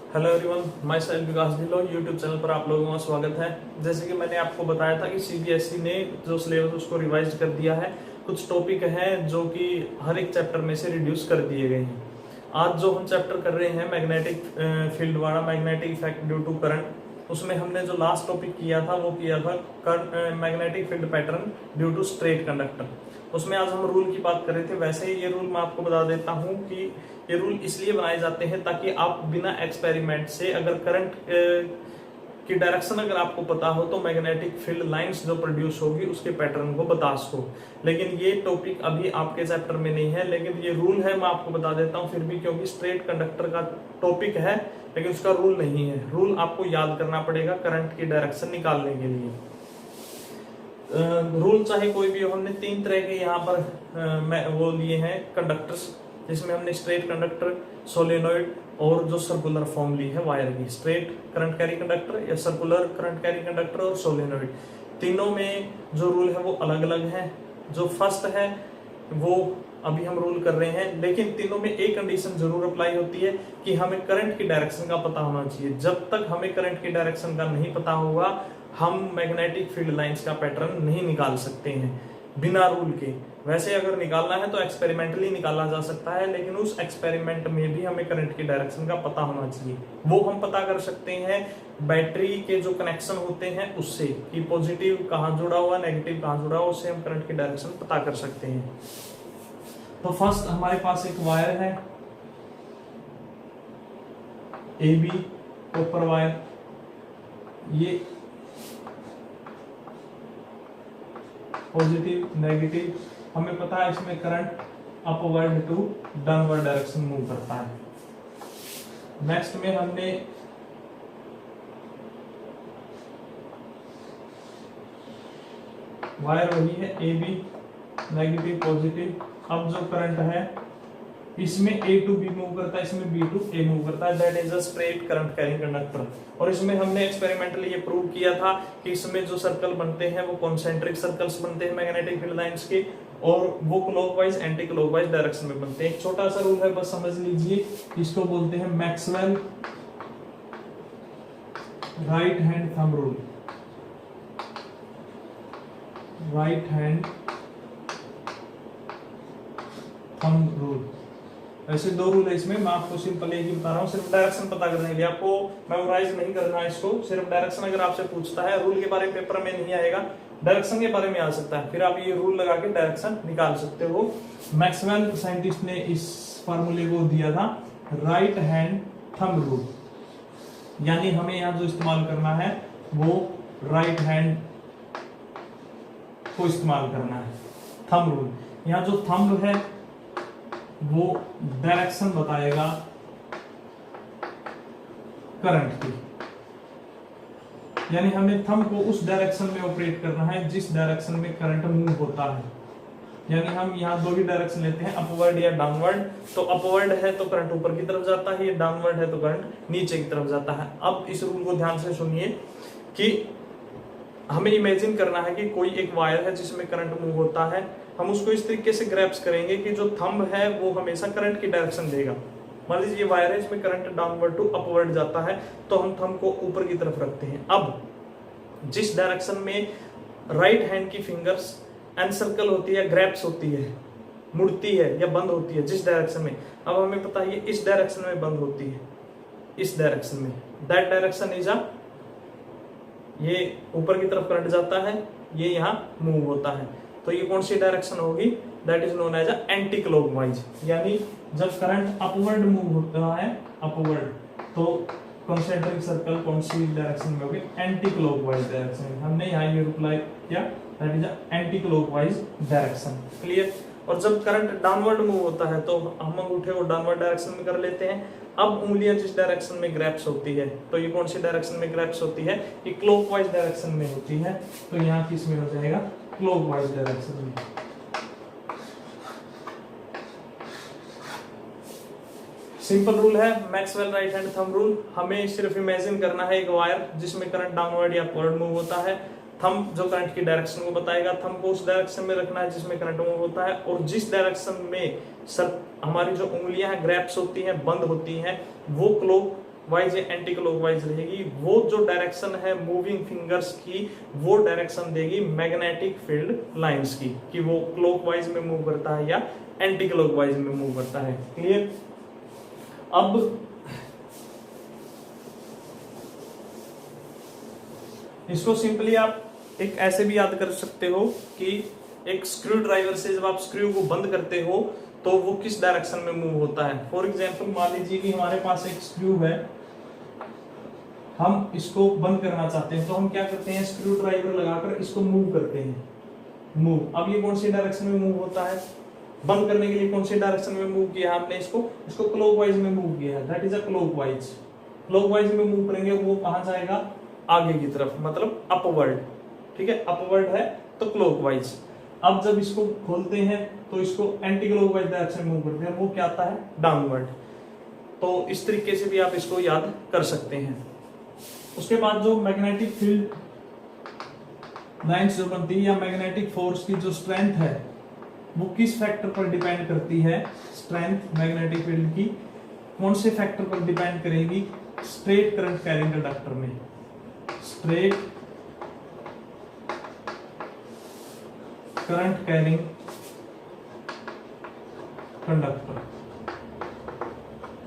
Hello everyone, my self Vikas Dhillon YouTube channel पर आप लोगों का स्वागत है। जैसे कि मैंने आपको बताया था कि सीबीएसई ने जो सिलेबस उसको रिवाइज कर दिया है। कुछ टॉपिक हैं जो कि हर एक चैप्टर में से रिड्यूस कर दिए गए हैं। आज जो हम चैप्टर कर रहे हैं मैग्नेटिक फील्ड वाला, magnetic effect due to current, उसमें हमने जो लास्ट टॉपिक किया था वो किया था magnetic field pattern due to straight conductor. उसमें आज हम रूल की बात कर रहे थे। वैसे ही ये रूल मैं आपको बता देता हूँ कि ये रूल इसलिए बनाए जाते हैं ताकि आप बिना एक्सपेरिमेंट से, अगर करंट की डायरेक्शन अगर आपको पता हो तो मैग्नेटिक फील्ड लाइंस जो प्रोड्यूस होगी उसके पैटर्न को बता सको। लेकिन ये टॉपिक अभी आपके चैप्टर में नहीं है, लेकिन ये रूल है, मैं आपको बता देता हूँ फिर भी, क्योंकि स्ट्रेट कंडक्टर का टॉपिक है लेकिन उसका रूल नहीं है। रूल आपको याद करना पड़ेगा करंट की डायरेक्शन निकालने के लिए। रूल चाहे कोई भी हो, हमने तीन तरह के यहाँ पर वो लिए हैं कंडक्टर्स, जिसमें हमने स्ट्रेट कंडक्टर, सोलेनोइड और जो सर्कुलर फॉर्म ली है वायर की। स्ट्रेट करंट कैरी कंडक्टर या सर्कुलर करंट कैरी कंडक्टर और सोलेनोइड, तीनों में जो रूल है वो अलग अलग है। जो फर्स्ट है वो अभी हम रूल कर रहे हैं, लेकिन तीनों में एक कंडीशन जरूर अप्लाई होती है कि हमें करंट की डायरेक्शन का पता होना चाहिए। जब तक हमें करंट की डायरेक्शन का नहीं पता होगा हम मैग्नेटिक फील्ड लाइंस का पैटर्न नहीं निकाल सकते हैं बिना रूल के। वैसे अगर निकालना है तो एक्सपेरिमेंटली निकाला जा सकता है, लेकिन उस एक्सपेरिमेंट में भी हमें करंट की डायरेक्शन का पता होना चाहिए। वो हम पता कर सकते हैं बैटरी के जो कनेक्शन होते हैं उससे, कि पॉजिटिव कहाँ जुड़ा हुआ, नेगेटिव कहाँ जुड़ा हुआ, उससे हम करंट की डायरेक्शन पता कर सकते हैं। तो फर्स्ट हमारे पास एक वायर है ए बी, कॉपर वायर। ये पॉजिटिव नेगेटिव, हमें पता है इसमें current upward to downward direction move करता है। नेक्स्ट में हमने वायर वही है ए बी, नेगेटिव पॉजिटिव। अब जो करंट है इसमें ए टू बी मूव करता है, इसमें बी टू ए मूव करता है, that is a straight current carrying conductor. और इसमें हमने एक्सपेरिमेंटली ये प्रूव किया था कि इसमें जो सर्कल बनते हैं वो कॉन्सेंट्रिक सर्कल्स बनते हैं मैग्नेटिक फील्ड लाइंस के, और वो क्लॉकवाइज एंटी क्लॉकवाइज डायरेक्शन में बनते हैं। एक छोटा सा रूल है, बस समझ लीजिए, इसको बोलते हैं Maxwell right hand thumb rule. Right hand thumb rule. ऐसे दो रूल है इसमें, मैं आपको सिंपल एक ही बता रहा हूँ, सिर्फ डायरेक्शन पता करने के लिए। आपको मेमोराइज नहीं करना है इसको, सिर्फ डायरेक्शन अगर आपसे पूछता है, रूल के बारे में पेपर में नहीं आएगा, डायरेक्शन के बारे में आ सकता है, फिर आप ये रूल लगा के डायरेक्शन निकाल सकते हो। मैक्सवेल साइंटिस्ट ने इस फार्मूले को दिया था राइट हैंड थंब रूल। यानी हमें यहाँ जो इस्तेमाल करना है वो राइट हैंड को इस्तेमाल करना है, थंब रूल। यहाँ जो थंब है वो डायरेक्शन बताएगा करंट की, यानी हमें थंब को उस डायरेक्शन में ऑपरेट करना है जिस डायरेक्शन में करंट मूव होता है। यानी हम यहाँ दो ही डायरेक्शन लेते हैं, अपवर्ड या डाउनवर्ड। तो अपवर्ड है तो करंट ऊपर की तरफ जाता है, ये डाउनवर्ड है तो करंट नीचे की तरफ जाता है। अब इस रूल को ध्यान से सुनिए कि हमें इमेजिन करना है कि कोई एक वायर है जिसमें करंट मूव होता है। हम उसको इस तरीके से ग्रैप्स करेंगे कि जो थंब है वो हमेशा करंट की डायरेक्शन देगा। मान लीजिए ये वायर है, इसमें करंट डाउनवर्ड टू अपवर्ड जाता है, तो हम थंब को ऊपर की तरफ रखते हैं। अब जिस डायरेक्शन में राइट हैंड की फिंगर्स एनसर्कल होती है, ग्रैप्स होती है, मुड़ती है या बंद होती है जिस डायरेक्शन में, अब हमें पता है ये इस डायरेक्शन में बंद होती है, इस डायरेक्शन में, दैट डायरेक्शन इज अ, ये ऊपर की तरफ करंट जाता है, ये यहाँ मूव होता है, तो ये कौन सी डायरेक्शन होगी, that is known as a anticlockwise. यानी जब करंट अपवर्ड मूव होता है, अपवर्ड, तो कॉन्सेंट्रिक सर्कल कौन सी डायरेक्शन में होगी, एंटी क्लॉकवाइज डायरेक्शन। हमने यहाँ ये अप्लाई किया, that is a anti clockwise direction. Clear. और जब करंट डाउनवर्ड मूव होता है तो हम अंगूठे को डाउनवर्ड डायरेक्शन में कर लेते हैं। अब उंगलियां जिस डायरेक्शन में ग्रैप्स होती है, तो ये कौन सी डायरेक्शन में ग्रैप्स होती है, ये क्लॉकवाइज डायरेक्शन में होती है, तो यहाँ किस में हो जाएगा, क्लॉकवाइज डायरेक्शन में। सिंपल रूल है Maxwell right hand thumb rule. हमें सिर्फ इमेजिन करना है एक वायर जिसमें करंट डाउनवर्ड या अपवर्ड मूव होता है, थंब जो करंट की डायरेक्शन को बताएगा, थंब को उस डायरेक्शन में रखना है जिसमें करंट मूव होता है, और जिस डायरेक्शन में हमारी जो उंगलियां हैं ग्रैप्स होती हैं, बंद होती हैं, वो वाइज या एंटी क्लॉकवाइज रहेगी, वो जो डायरेक्शन है मूविंग फिंगर्स की वो डायरेक्शन देगी मैग्नेटिक फील्ड लाइंस की, कि वो क्लॉकवाइज में मूव करता है या एंटी क्लॉकवाइज में मूव करता है। क्लियर? अब इसको सिंपली आप एक ऐसे भी याद कर सकते हो कि एक स्क्रू ड्राइवर से जब आप स्क्रू को बंद करते हो तो वो किस डायरेक्शन में मूव होता है। फॉर एग्जांपल मान लीजिए कि हमारे पास एक स्क्रू है, हम इसको बंद करना चाहते हैं, तो हम क्या करते हैं, स्क्रू ड्राइवर लगाकर इसको मूव करते हैं। मूव, अब ये कौन सी डायरेक्शन में मूव होता है, बंद करने के लिए कौन सी डायरेक्शन में मूव किया हमने, इसको क्लॉकवाइज में मूव किया है, that is a clockwise. Clockwise में मूव करेंगे वो कहां जाएगा, आगे की तरफ, मतलब अपवर्ड। ठीक है, अपवर्ड है तो क्लॉकवाइज। अब जब इसको खोलते हैं तो इसको एंटी क्लॉकवाइज डायरेक्शन में मूव करते हैं, वो क्या आता है, डाउनवर्ड। तो इस तरीके से भी आप इसको याद कर सकते हैं। उसके बाद जो मैग्नेटिक फील्ड लाइंस जो बनती है या मैग्नेटिक फोर्स की जो स्ट्रेंथ है वो किस फैक्टर पर डिपेंड करती है, स्ट्रेंथ मैग्नेटिक फील्ड की कौन से फैक्टर पर डिपेंड करेगी, स्ट्रेट करंट कैरिंग कंडक्टर में, स्ट्रेट करंट कैरिंग कंडक्टर।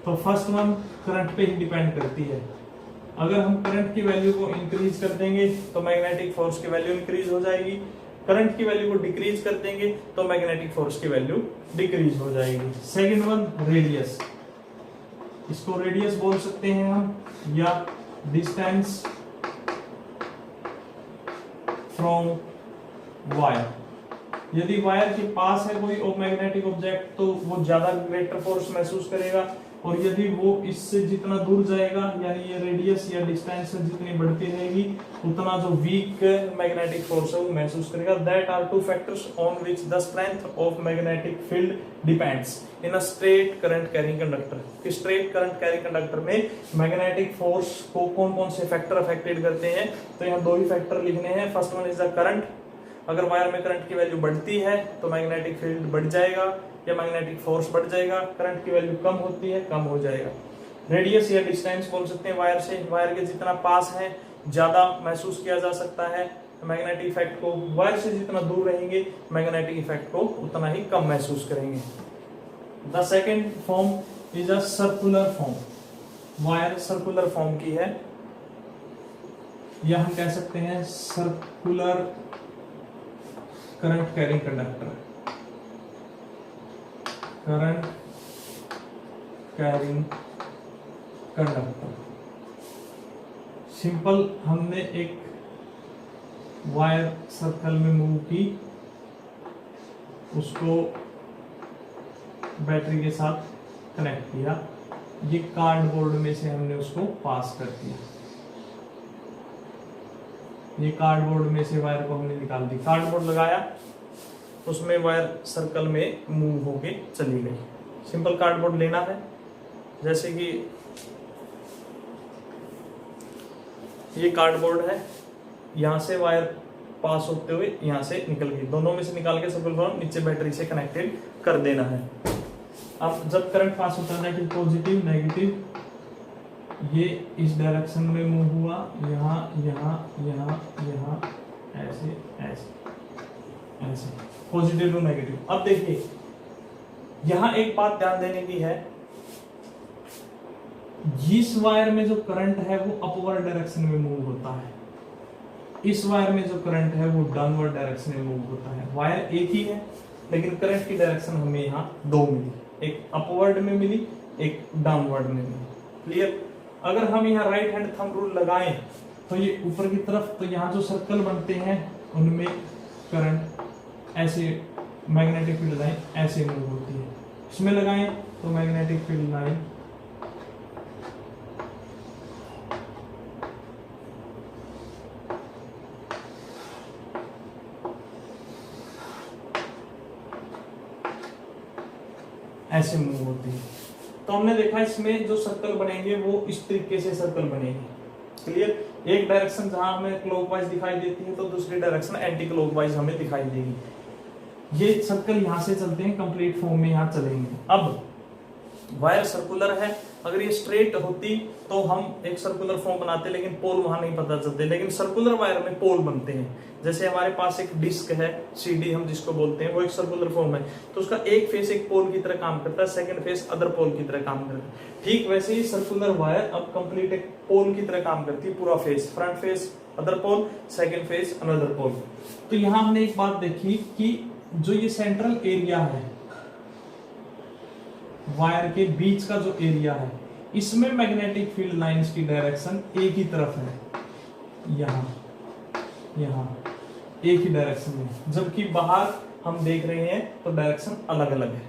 तो फर्स्ट वन करंट पे ही डिपेंड करती है। अगर हम करंट की वैल्यू को इंक्रीज कर देंगे तो मैग्नेटिक फोर्स की वैल्यू इंक्रीज हो जाएगी, करंट की वैल्यू को डिक्रीज कर देंगे तो मैग्नेटिक फोर्स की वैल्यू डिक्रीज हो जाएगी। सेकंड वन रेडियस, इसको रेडियस बोल सकते हैं हम, या डिस्टेंस फ्रॉम वायर। यदि वायर के पास है कोई मैग्नेटिक ऑब्जेक्ट तो वो ज्यादा ग्रेटर फोर्स महसूस करेगा, और यदि वो इससे जितना दूर जाएगा यानी ये रेडियस या डिस्टेंस जितनी बढ़ती रहेगी उतना जो वीक मैग्नेटिक फोर्स है वो महसूस करेगा। That are two factors on which the strength of magnetic field depends in a straight current carrying conductor. Straight current carrying conductor में मैग्नेटिक फोर्स को कौन कौन से फैक्टर अफेक्टेड करते हैं, तो यहाँ दो ही फैक्टर लिखने हैं। First one is the current, अगर वायर में करंट की वैल्यू बढ़ती है तो मैग्नेटिक फील्ड बढ़ जाएगा या मैग्नेटिक फोर्स बढ़ जाएगा, करंट की वैल्यू कम होती है कम हो जाएगा। रेडियस या डिस्टेंस बोल सकते हैं वायर से, वायर के जितना पास है ज्यादा महसूस किया जा सकता है मैग्नेटिक इफेक्ट को, वायर से जितना दूर रहेंगे मैग्नेटिक इफेक्ट को उतना ही कम महसूस करेंगे। The second form is a circular form, wire circular form की है, या हम कह सकते हैं circular current carrying conductor, current carrying conductor. Simple, हमने एक वायर सर्कल में मूव की, उसको बैटरी के साथ कनेक्ट किया, ये कार्डबोर्ड में से हमने उसको पास कर दिया, ये कार्डबोर्ड में से वायर को हमने निकाल दी, कार्डबोर्ड लगाया उसमें वायर सर्कल में मूव होके चली गई। सिंपल कार्डबोर्ड लेना है, जैसे कि ये कार्डबोर्ड है, यहां से वायर पास होते हुए यहां से निकल गई, दोनों में से निकाल के सर्कुलर फॉर्म नीचे बैटरी से कनेक्टेड कर देना है। अब जब करंट पास होता है नेगेटिव पॉजिटिव नेगेटिव, ये इस डायरेक्शन में मूव हुआ, यहाँ यहाँ यहाँ यहाँ ऐसे ऐसे ऐसे, पॉजिटिव टू नेगेटिव। अब देखिए यहाँ एक बात ध्यान देने की है, जिस वायर में जो करंट है वो अपवर्ड डायरेक्शन में मूव होता है, इस वायर में जो करंट है वो डाउनवर्ड डायरेक्शन में मूव होता है। वायर एक ही है लेकिन करंट की डायरेक्शन हमें यहाँ दो मिली, एक अपवर्ड में मिली एक डाउनवर्ड में मिली। क्लियर? अगर हम यहाँ राइट हैंड थंब रूल लगाएं तो ये ऊपर की तरफ, तो यहाँ जो सर्कल बनते हैं उनमें करंट ऐसे, मैग्नेटिक फील्ड लाइन ऐसे मूव होती है, इसमें लगाएं तो मैग्नेटिक फील्ड लाइन ऐसे मूव होती है। तो हमने देखा इसमें जो सर्कल बनेंगे वो इस तरीके से सर्कल बनेंगे। क्लियर? एक डायरेक्शन जहां हमें क्लॉकवाइज दिखाई देती है तो दूसरी डायरेक्शन एंटी क्लॉकवाइज हमें दिखाई देगी। ये सर्कल यहां से चलते हैं कंप्लीट फॉर्म में, यहां चलेंगे। अब वायर सर्कुलर है अगर ये स्ट्रेट होती तो हम एक सर्कुलर फॉर्म बनाते, लेकिन पोल वहां नहीं पता चलते। लेकिन सर्कुलर वायर में पोल बनते हैं। जैसे हमारे पास एक डिस्क है CD हम जिसको बोलते हैं, वो एक सर्कुलर फॉर्म है, तो उसका एक फेस एक पोल की तरह काम करता है, सेकंड फेस अदर पोल की तरह काम करता है। ठीक वैसे ही सर्कुलर वायर अब कंप्लीट एक पोल की तरह काम करती है, पूरा face, front face other pole, second face another pole. तो यहां हमने एक बात देखी कि जो ये सेंट्रल एरिया है वायर के बीच का जो एरिया है, इसमें मैग्नेटिक फील्ड लाइंस की डायरेक्शन एक ही तरफ है, यहां एक ही डायरेक्शन में, जबकि बाहर हम देख रहे हैं तो डायरेक्शन अलग अलग है।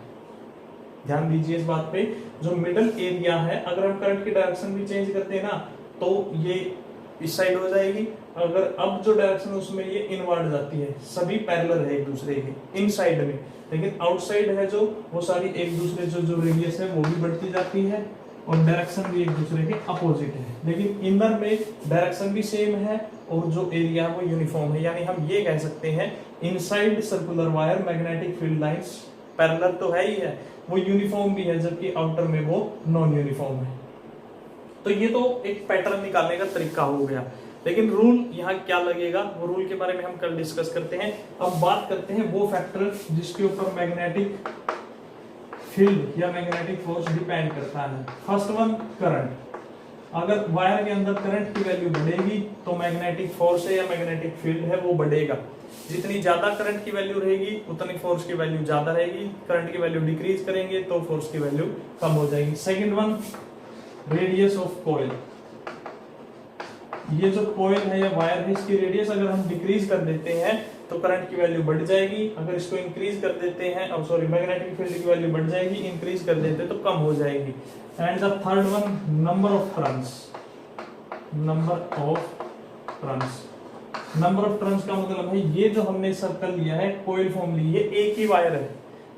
ध्यान दीजिए इस बात पे। जो मिडल एरिया है, अगर हम करंट की डायरेक्शन भी चेंज करते हैं ना, तो ये इस साइड हो जाएगी। अगर अब जो डायरेक्शन उसमें ये इनवर्ड जाती है, सभी पैरेलल है एक दूसरे के इन साइड में, लेकिन आउटसाइड है जो वो सारी एक दूसरे जो रेडियस है वो भी बढ़ती जाती है और डायरेक्शन भी एक दूसरे के अपोजिट है। लेकिन इनर में डायरेक्शन भी सेम है और जो एरिया है वो यूनिफॉर्म है। यानी हम ये कह सकते हैं inside circular wire magnetic field lines parallel तो है ही है, वो यूनिफॉर्म भी है, जबकि आउटर में वो नॉन यूनिफॉर्म है। तो ये तो एक पैटर्न निकालने का तरीका हो गया, लेकिन रूल यहाँ क्या लगेगा वो रूल के बारे में हम कल डिस्कस करते हैं। अब बात करते हैं वो फैक्टर जिसके ऊपर मैग्नेटिक फील्ड या मैग्नेटिक फोर्स डिपेंड करता है। First one, current. अगर वायर के अंदर करंट की वैल्यू बढ़ेगी तो मैग्नेटिक फोर्स है या मैग्नेटिक फील्ड है वो बढ़ेगा। जितनी ज्यादा करंट की वैल्यू रहेगी उतनी फोर्स की वैल्यू ज्यादा रहेगी। करंट की वैल्यू डिक्रीज करेंगे तो फोर्स की वैल्यू कम हो जाएगी। Second one, radius of coil. ये जो कॉइल है या वायर है, इसकी रेडियस अगर हम डिक्रीज कर देते हैं तो करंट की वैल्यू बढ़ जाएगी। अगर इसको इंक्रीज कर देते हैं, अब सॉरी, मैग्नेटिक फील्ड की वैल्यू बढ़ जाएगी, इंक्रीज कर देते हैं तो कम हो जाएगी। And the third one, number of turns. Number of turns, number of turns का मतलब है ये जो हमने सर्कल लिया है, कॉइल फॉर्म ली है, एक ही वायर है,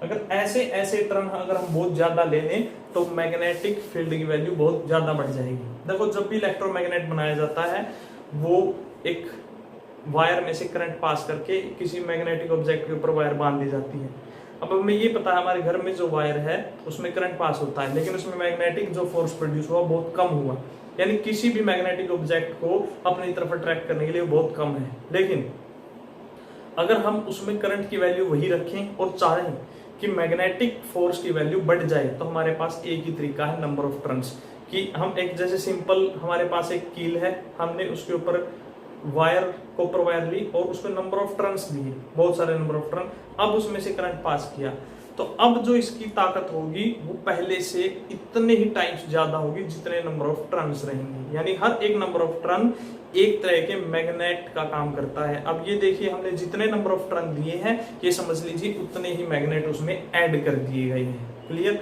अगर ऐसे ऐसे टर्न अगर हम बहुत ज्यादा ले लें तो मैग्नेटिक फील्ड की वैल्यू बहुत ज्यादा बढ़ जाएगी। देखो, जब भी इलेक्ट्रोमैग्नेट बनाया जाता है वो एक वायर में से करंट पास करके किसी मैग्नेटिक ऑब्जेक्ट के ऊपर वायर बांध दी जाती है। अब हमें ये पता है हमारे घर में जो वायर है उसमें करंट पास होता है, लेकिन उसमें मैग्नेटिक जो फोर्स प्रोड्यूस हुआ बहुत कम हुआ, यानी किसी भी मैग्नेटिक ऑब्जेक्ट को अपनी तरफ अट्रैक्ट करने के लिए बहुत कम है। लेकिन अगर हम उसमें करंट की वैल्यू वही रखें और चाहें कि मैग्नेटिक फोर्स की वैल्यू बढ़ जाए तो हमारे पास एक ही तरीका है, नंबर ऑफ टर्न्स। कि हम एक जैसे सिंपल हमारे पास एक कील है, हमने उसके ऊपर वायर, कॉपर वायर ली और उसमें नंबर ऑफ टर्न्स दिए, बहुत सारे नंबर ऑफ टर्न, अब उसमें से करंट पास किया, तो अब जो इसकी ताकत होगी वो पहले से इतने ही टाइम्स ज्यादा होगी जितने नंबर ऑफ टर्न्स रहेंगे। यानी हर एक नंबर ऑफ टर्न एक तरह के मैग्नेट का काम करता है। अब ये देखिए, हमने जितने नंबर ऑफ टर्न दिए हैं ये समझ लीजिए उतने ही मैग्नेट उसमें ऐड कर दिए गए हैं। क्लियर?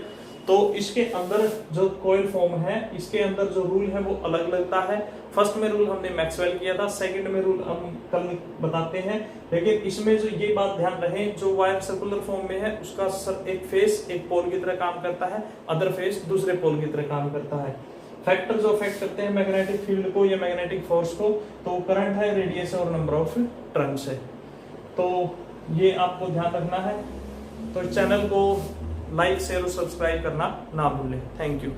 तो इसके अंदर जो कॉइल फॉर्म है, इसके अंदर जो रूल है वो अलग लगता है। फर्स्ट में रूल हमने मैक्सवेल किया था, सेकंड में रूल हम कल बताते हैं। लेकिन इसमें जो ये बात ध्यान रहे, जो वायर सर्कुलर फॉर्म में है उसका एक फेस एक पोल की तरह काम करता है, अदर फेस दूसरे पोल की तरह काम करता है। फैक्टर जो अफेक्ट करते हैं मैग्नेटिक फील्ड को या मैग्नेटिक फोर्स को, तो करंट है, रेडियस और नंबर ऑफ टर्न्स है। तो ये आपको ध्यान रखना है। तो चैनल को लाइक, शेयर और सब्सक्राइब करना ना भूलें। Thank you.